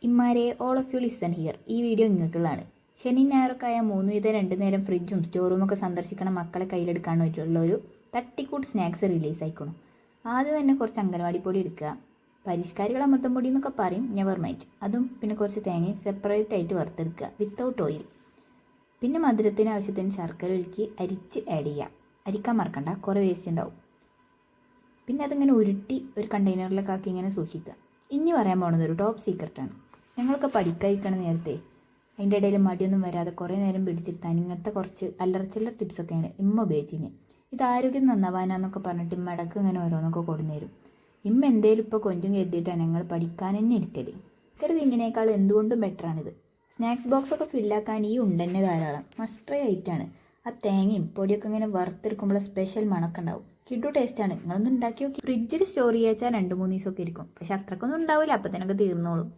ഇമ്മാരെ all of you listen here. ഈ video നിങ്ങൾക്കുള്ളതാണ്. ശനി ഞായറൊക്കെ ആയ 3 വീതം 2 നേരം ഫ്രിഡ്ജും സ്റ്റോർ റൂമൊക്കെ സന്ദർശിക്കണ മക്കളെ കയ്യിലെടുക്കാൻ പറ്റുള്ള ഒരു തട്ടിക്കൂട്ട് സ്നാക്സ് റിലീസ് ആയിക്കണം. ആദ്യം തന്നെ കുറച്ച് അംഗൻവാടി പൊടി എടുക്കുക. പരിഷ്കാരികൾ അമൃതം പൊടി എന്നൊക്കെ പറയും, നെവർ മൈൻഡ്. അതും പിന്നെ കുറച്ച് തേങ്ങ സെപ്പറേറ്റ് ആയിട്ട് വറുത്തെടുക്കുക വിത്തൗട്ട് ഓയിൽ. പിന്നെ മധുരത്തിന് ആവശ്യത്തിന് ശർക്കര ഒരുക്കി അരിച്ച് ആഡ് ചെയ്യുക. അരിക്കാൻ മറക്കണ്ട, കുറേ വേസ്റ്റ് ഉണ്ടാവും. പിന്നെ അതിങ്ങനെ ഉരുട്ടി ഒരു കണ്ടെയ്നറിലൊക്കെ ആക്കി ഇങ്ങനെ സൂക്ഷിക്കുക. ഇനി പറയാൻ പോകുന്നത് ഒരു ടോപ്പ് സീക്രട്ടാണ്. ഞങ്ങളൊക്കെ പഠിക്കാതിരിക്കണ നേരത്തെ അതിൻ്റെ ഇടയിൽ മടിയൊന്നും വരാതെ കുറേ നേരം പിടിച്ചിരുത്താൻ ഇങ്ങനത്തെ കുറച്ച് അല്ലറച്ചില്ലറ ടിപ്സൊക്കെയാണ് ഇമ്മ ഉപയോഗിച്ചിന്. ഇത് ആരോഗ്യം നന്നാവാനാന്നൊക്കെ പറഞ്ഞിട്ട് ഇമ്മ ഇടയ്ക്ക് ഇങ്ങനെ ഓരോന്നൊക്കെ കൊടുന്നു തരും. ഇമ്മ എന്തേലും ഇപ്പോൾ കൊഞ്ചും കരുതിയിട്ടാണ് ഞങ്ങൾ പഠിക്കാൻ തന്നെ ഇരിക്കൽ. ഇക്കറി തിന്നിനേക്കാൾ എന്തുകൊണ്ടും ബെറ്ററാണിത്. സ്നാക്സ് ബോക്സൊക്കെ ഫില്ലാക്കാൻ ഈ ഉണ്ടെന്നെ ധാരാളം. മസ്റ്റ് ട്രൈ ആയിട്ടാണ്. ആ തേങ്ങയും പൊടിയൊക്കെ ഇങ്ങനെ വറുത്തെടുക്കുമ്പോൾ സ്പെഷ്യൽ മണമൊക്കെ ഉണ്ടാവും. കിഡു ടേസ്റ്റാണ്. നിങ്ങളൊന്ന് ഉണ്ടാക്കി നോക്കി. ഫ്രിഡ്ജിൽ സ്റ്റോർ ചെയ്യാച്ചാൽ 2-3 ദിവസമൊക്കെ ഇരിക്കും. പക്ഷെ അത്രക്കൊന്നും ഉണ്ടാവില്ല, അപ്പം തന്നെ തീർന്നോളും.